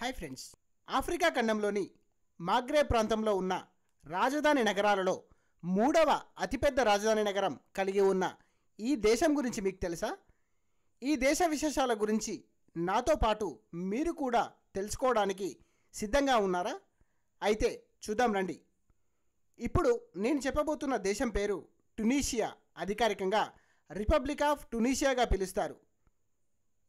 Hi friends, Africa ఖండంలోని మాగ్రేబ్ ప్రాంతంలో ఉన్న రాజధాని నగరాలలో మూడవ అతిపెద్ద రాజధాని నగరం కలిగి ఉన్న ఈ దేశం గురించి మీకు తెలుసా? ఈ దేశ విశేషాల గురించి నాతో పాటు మీరు కూడా తెలుసుకోవడానికి సిద్ధంగా ఉన్నారా? అయితే చూద్దాం రండి. ఇప్పుడు నేను చెప్పబోతున్న దేశం పేరు ట్యునీషియా. అధికారికంగా రిపబ్లిక్ ఆఫ్ ట్యునీషియాగా పిలుస్తారు.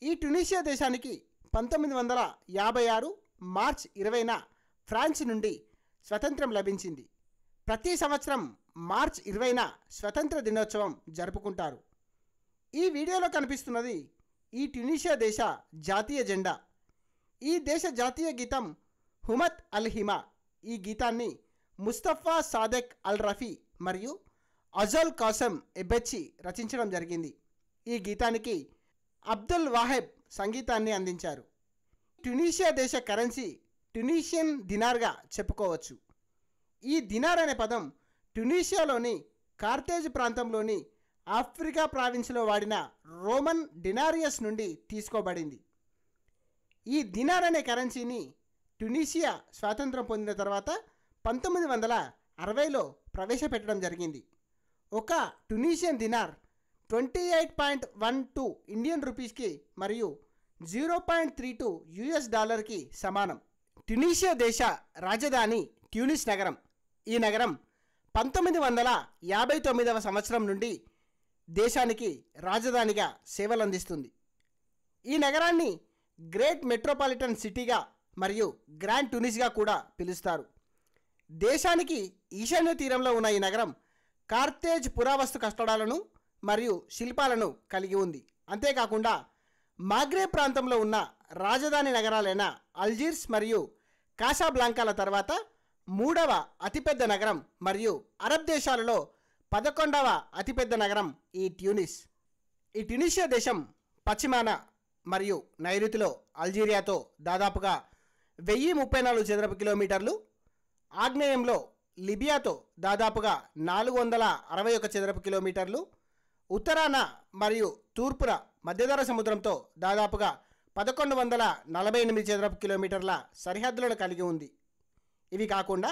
ఈ ట్యునీషియా దేశానికి 1956 మార్చి 20న ఫ్రాన్స్ నుండి స్వతంత్రం లభించింది. ప్రతి సంవత్సరం మార్చి 20న స్వతంత్ర దినోత్సవం జరుపుకుంటారు. ఈ వీడియోలో కనిపిస్తున్నది ఈ ట్యునీషియా దేశ జాతీయ జెండా. ఈ దేశ జాతీయ గీతం హుమత్ అల్ హిమా. ఈ గీతాన్ని ముస్తఫా సాదెక్ అల్ రఫీ మరియు అజల్ కాసమ్ ఎబ్బెచ్చి రచించడం జరిగింది. ఈ గీతానికి అబ్దుల్ వాహెబ్ సంగీతాన్ని అందించారు. ట్యునీషియా దేశ కరెన్సీ ట్యునీషియన్ దినార్గా చెప్పుకోవచ్చు. ఈ దినార్ అనే పదం ట్యునీషియాలోని కార్తేజ్ ప్రాంతంలోని ఆఫ్రికా ప్రావిన్స్లో వాడిన రోమన్ డినారియస్ నుండి తీసుకోబడింది. ఈ దినార్ అనే కరెన్సీని ట్యునీషియా స్వాతంత్రం పొందిన తర్వాత 1960లో ప్రవేశపెట్టడం జరిగింది. ఒక ట్యునీషియన్ దినార్ 28.12 ఇండియన్ రూపీస్కి మరియు 0.32 యుఎస్ డాలర్కి సమానం. ట్యునీషియా దేశ రాజధాని ట్యూనిస్ నగరం. ఈ నగరం 1959వ సంవత్సరం నుండి దేశానికి రాజధానిగా సేవలందిస్తుంది. ఈ నగరాన్ని గ్రేట్ మెట్రోపాలిటన్ సిటీగా మరియు గ్రాండ్ ట్యూనిస్గా కూడా పిలుస్తారు. దేశానికి ఈశాన్య తీరంలో ఉన్న ఈ నగరం కార్తేజ్ పురావస్తు కట్టడాలను మరియు శిల్పాలను కలిగి ఉంది. అంతేకాకుండా మాగ్రేబ్ ప్రాంతంలో ఉన్న రాజధాని నగరాలైన అల్జీర్స్ మరియు కాసాబ్లాంకాల తర్వాత మూడవ అతిపెద్ద నగరం మరియు అరబ్ దేశాలలో 11వ అతిపెద్ద నగరం ఈ ట్యూనిస్. ఈ ట్యునీషియా దేశం పశ్చిమాన మరియు నైరుతిలో అల్జీరియాతో దాదాపుగా 1034 చదరపు కిలోమీటర్లు, ఆగ్నేయంలో లిబియాతో దాదాపుగా 461 చదరపు కిలోమీటర్లు, ఉత్తరాన మరియు తూర్పున మధ్యధరా సముద్రంతో దాదాపుగా 1148 చదరపు కిలోమీటర్ల సరిహద్దులను కలిగి ఉంది. ఇవి కాకుండా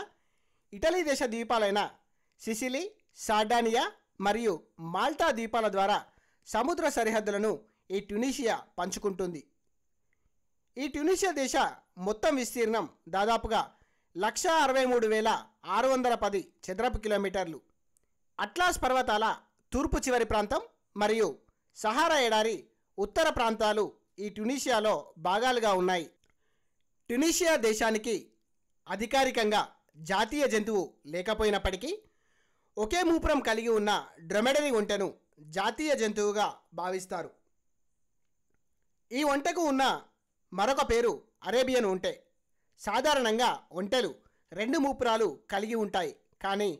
ఇటలీ దేశ ద్వీపాలైన సిసిలీ, సార్డానియా మరియు మాల్టా ద్వీపాల ద్వారా సముద్ర సరిహద్దులను ఈ ట్యునీషియా పంచుకుంటుంది. ఈ ట్యునీషియా దేశ మొత్తం విస్తీర్ణం దాదాపుగా 163,610 చదరపు కిలోమీటర్లు. అట్లాస్ పర్వతాల తూర్పు చివరి ప్రాంతం మరియు సహారా ఎడారి ఉత్తర ప్రాంతాలు ఈ ట్యునీషియాలో భాగాలుగా ఉన్నాయి. ట్యునీషియా దేశానికి అధికారికంగా జాతీయ జంతువు లేకపోయినప్పటికీ ఒకే మూపురం కలిగి ఉన్న డ్రొమెడరీ ఒంటెను జాతీయ జంతువుగా భావిస్తారు. ఈ ఒంటెకు ఉన్న మరొక పేరు అరేబియన్ ఒంటె. సాధారణంగా ఒంటెలు 2 మూపురాలు కలిగి ఉంటాయి, కానీ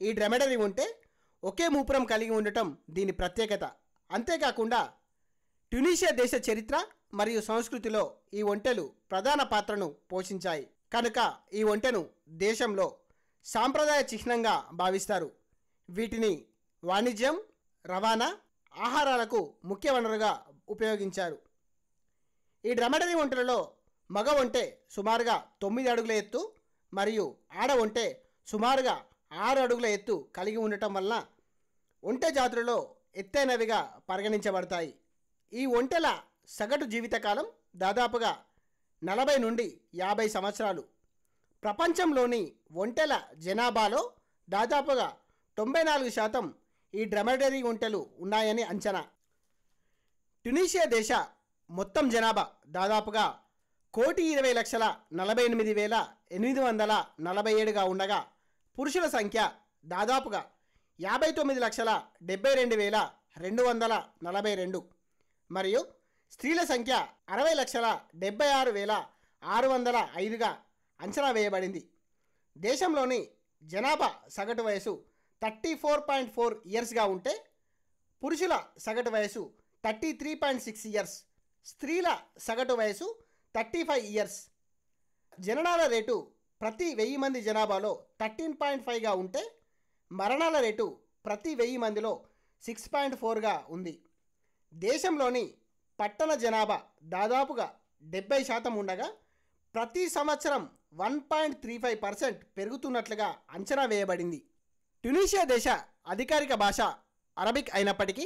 ఈ డ్రొమెడరీ ఒంటె ఒకే మూపురం కలిగి ఉండటం దీని ప్రత్యేకత. అంతేకాకుండా ట్యునీషియా దేశ చరిత్ర మరియు సంస్కృతిలో ఈ ఒంటెలు ప్రధాన పాత్రను పోషించాయి కనుక ఈ ఒంటెను దేశంలో సాంప్రదాయ చిహ్నంగా భావిస్తారు. వీటిని వాణిజ్యం, రవాణా, ఆహారాలకు ముఖ్య వనరుగా ఉపయోగించారు. ఈ డ్రొమెడరీ ఒంటెలలో మగ ఒంటె సుమారుగా 9 అడుగుల ఎత్తు మరియు ఆడ ఒంటె సుమారుగా 6 అడుగుల ఎత్తు కలిగి ఉండటం వలన ఒంటె జాతులలో ఎత్తైనవిగా పరిగణించబడతాయి. ఈ ఒంటెల సగటు జీవితకాలం దాదాపుగా 40 నుండి 50 సంవత్సరాలు. ప్రపంచంలోని ఒంటెల జనాభాలో దాదాపుగా 94% ఈ డ్రొమెడరీ ఒంటెలు ఉన్నాయని అంచనా. ట్యునీషియా దేశ మొత్తం జనాభా దాదాపుగా 1,20,48,847గా ఉండగా పురుషుల సంఖ్య దాదాపుగా 59,72,242 మరియు స్త్రీల సంఖ్య 60,76,605గా అంచనా వేయబడింది. దేశంలోని జనాభా సగటు వయసు 34.4 ఇయర్స్గా ఉంటే పురుషుల సగటు వయసు 33.6 ఇయర్స్, స్త్రీల సగటు వయసు 35 ఇయర్స్. జననాల రేటు ప్రతి 1000 మంది జనాభాలో 13.5గా ఉంటే మరణాల రేటు ప్రతి 1000 మందిలో 6.4గా ఉంది. దేశంలోని పట్టణ జనాభా దాదాపుగా 70% ఉండగా ప్రతి సంవత్సరం 1.35% పెరుగుతున్నట్లుగా అంచనా వేయబడింది. ట్యునీషియా దేశ అధికారిక భాష అరబిక్ అయినప్పటికీ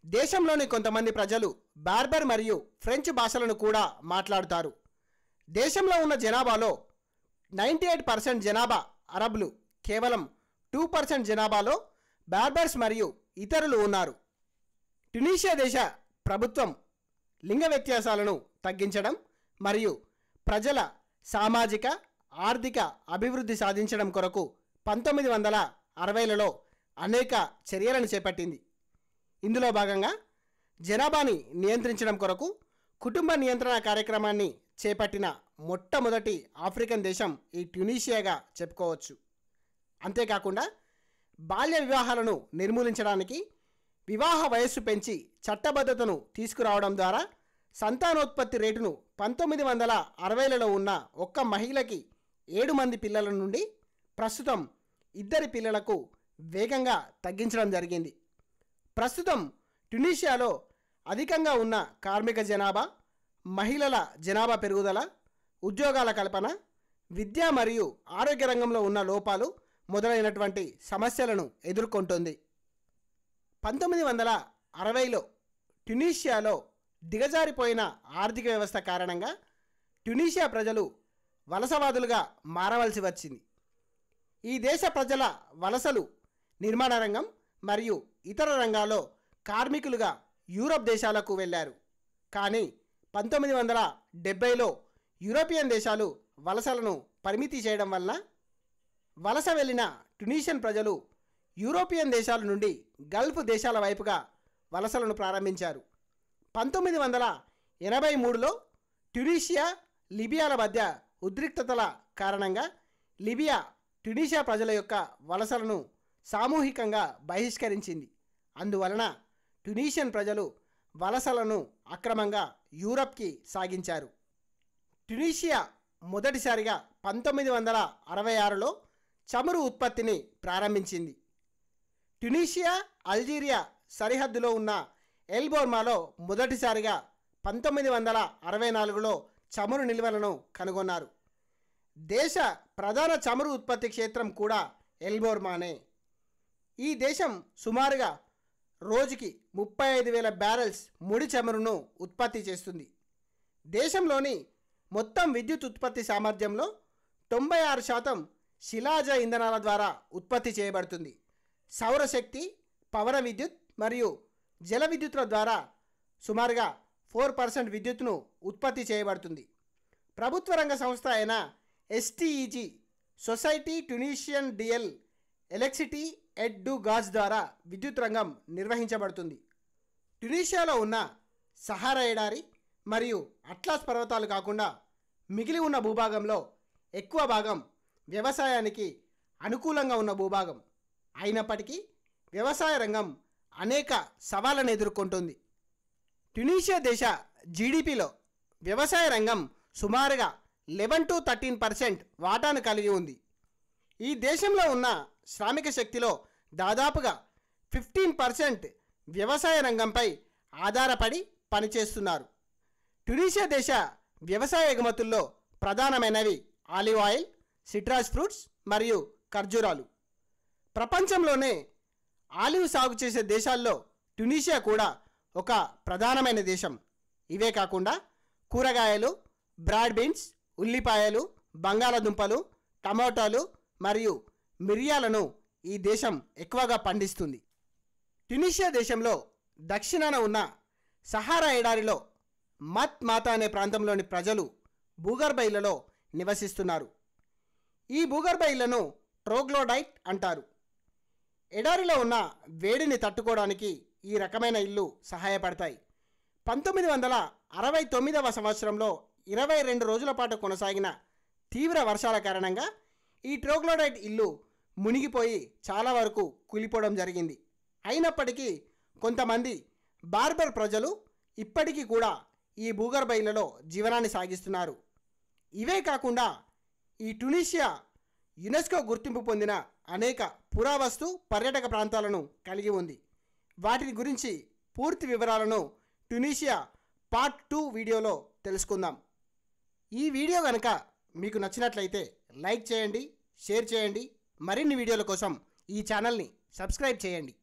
దేశంలోని కొంతమంది ప్రజలు బార్బర్ మరియు ఫ్రెంచ్ భాషలను కూడా మాట్లాడుతారు. దేశంలో ఉన్న జనాభాలో 98% జనాభా అరబ్లు, కేవలం 2% జనాభాలో బార్బర్స్ మరియు ఇతరులు ఉన్నారు. ట్యునీషియా దేశ ప్రభుత్వం లింగ వ్యత్యాసాలను తగ్గించడం మరియు ప్రజల సామాజిక ఆర్థిక అభివృద్ధి సాధించడం కొరకు 1960లలో అనేక చర్యలను చేపట్టింది. ఇందులో భాగంగా జనాభాని నియంత్రించడం కొరకు కుటుంబ నియంత్రణ కార్యక్రమాన్ని చేపట్టిన మొట్టమొదటి ఆఫ్రికన్ దేశం ఈ ట్యునీషియాగా చెప్పుకోవచ్చు. అంతేకాకుండా బాల్య వివాహాలను నిర్మూలించడానికి వివాహ వయస్సు పెంచి చట్టబద్ధతను తీసుకురావడం ద్వారా సంతానోత్పత్తి రేటును 1960లలో ఉన్న ఒక్క మహిళకి 7 మంది పిల్లల నుండి ప్రస్తుతం 2 పిల్లలకు వేగంగా తగ్గించడం జరిగింది. ప్రస్తుతం ట్యునీషియాలో అధికంగా ఉన్న కార్మిక జనాభా, మహిళల జనాభా పెరుగుదల, ఉద్యోగాల కల్పన, విద్య మరియు ఆరోగ్య రంగంలో ఉన్న లోపాలు మొదలైనటువంటి సమస్యలను ఎదుర్కొంటోంది. 1960లో ట్యునీషియాలో దిగజారిపోయిన ఆర్థిక వ్యవస్థ కారణంగా ట్యునీషియా ప్రజలు వలసవాదులుగా మారవలసి వచ్చింది. ఈ దేశ ప్రజల వలసలు నిర్మాణ రంగం మరియు ఇతర రంగాల్లో కార్మికులుగా యూరప్ దేశాలకు వెళ్ళారు. కానీ 1970లో యూరోపియన్ దేశాలు వలసలను పరిమితి చేయడం వలన వలస వెళ్ళిన ట్యునీషియన్ ప్రజలు యూరోపియన్ దేశాల నుండి గల్ఫ్ దేశాల వైపుగా వలసలను ప్రారంభించారు. 1983లో ట్యునీషియా, లిబియాల మధ్య ఉద్రిక్తతల కారణంగా లిబియా ట్యునీషియా ప్రజల యొక్క వలసలను సామూహికంగా బహిష్కరించింది. అందువలన ట్యునీషియన్ ప్రజలు వలసలను అక్రమంగా యూరప్కి సాగించారు. ట్యునీషియా మొదటిసారిగా 1966లో చమురు ఉత్పత్తిని ప్రారంభించింది. ట్యునీషియా, అల్జీరియా సరిహద్దులో ఉన్న ఎల్బోర్మాలో మొదటిసారిగా 1964లో చమురు నిల్వలను కనుగొన్నారు. దేశ ప్రధాన చమురు ఉత్పత్తి క్షేత్రం కూడా ఎల్బోర్మానే. ఈ దేశం సుమారుగా రోజుకి 35,000 బ్యారెల్స్ ముడి చమురును ఉత్పత్తి చేస్తుంది. దేశంలోని మొత్తం విద్యుత్ ఉత్పత్తి సామర్థ్యంలో 96% శిలాజ ఇంధనాల ద్వారా ఉత్పత్తి చేయబడుతుంది. సౌరశక్తి, పవన విద్యుత్ మరియు జల విద్యుత్ల ద్వారా సుమారుగా 4% విద్యుత్తును ఉత్పత్తి చేయబడుతుంది. ప్రభుత్వ రంగ సంస్థ అయిన STEG, society Tunisian DL electricity ఎట్ డు గాజ్ ద్వారా విద్యుత్ రంగం నిర్వహించబడుతుంది. ట్యునీషియాలో ఉన్న సహారా ఎడారి మరియు అట్లాస్ పర్వతాలు కాకుండా మిగిలి ఉన్న భూభాగంలో ఎక్కువ భాగం వ్యవసాయానికి అనుకూలంగా ఉన్న భూభాగం అయినప్పటికీ వ్యవసాయ రంగం అనేక సవాళ్లను ఎదుర్కొంటుంది. ట్యునీషియా దేశ జీడిపిలో వ్యవసాయ రంగం సుమారుగా 11-13% వాటాను కలిగి ఉంది. ఈ దేశంలో ఉన్న శ్రామిక శక్తిలో దాదాపుగా 15% వ్యవసాయ రంగంపై ఆధారపడి పనిచేస్తున్నారు. ట్యునీషియా దేశ వ్యవసాయ ఎగుమతుల్లో ప్రధానమైనవి ఆలివ్ ఆయిల్, సిట్రస్ ఫ్రూట్స్ మరియు ఖర్జూరాలు. ప్రపంచంలోనే ఆలివ్ సాగు చేసే దేశాల్లో ట్యునీషియా కూడా ఒక ప్రధానమైన దేశం. ఇవే కాకుండా కూరగాయలు, బ్రాడ్ బీన్స్, ఉల్లిపాయలు, బంగాళాదుంపలు, టమోటాలు మరియు మిరియాలను ఈ దేశం ఎక్కువగా పండిస్తుంది. ట్యునీషియా దేశంలో దక్షిణాన ఉన్న సహారా ఎడారిలో మత్ మాతా అనే ప్రాంతంలోని ప్రజలు భూగర్భ ఇళ్లలో నివసిస్తున్నారు. ఈ భూగర్భ ఇళ్లను ట్రోగ్లోడైట్ అంటారు. ఎడారిలో ఉన్న వేడిని తట్టుకోవడానికి ఈ రకమైన ఇళ్ళు సహాయపడతాయి. 1969వ సంవత్సరంలో 22 రోజుల పాటు కొనసాగిన తీవ్ర వర్షాల కారణంగా ఈ ట్రోగ్లోడైట్ ఇల్లు మునిగిపోయి చాలా వరకు కూలిపోవడం జరిగింది. అయినప్పటికీ కొంతమంది బార్బర్ ప్రజలు ఇప్పటికీ కూడా ఈ భూగర్భ ఇళ్లలో జీవనాన్ని సాగిస్తున్నారు. ఇవే కాకుండా ఈ ట్యునీషియా యునెస్కో గుర్తింపు పొందిన అనేక పురావస్తు పర్యాటక ప్రాంతాలను కలిగి ఉంది. వాటి గురించి పూర్తి వివరాలను ట్యునీషియా పార్ట్ 2 వీడియోలో తెలుసుకుందాం. ఈ వీడియో కనుక మీకు నచ్చినట్లయితే లైక్ చేయండి, షేర్ చేయండి. మరిన్ని వీడియోల కోసం ఈ ఛానల్ని సబ్స్క్రైబ్ చేయండి.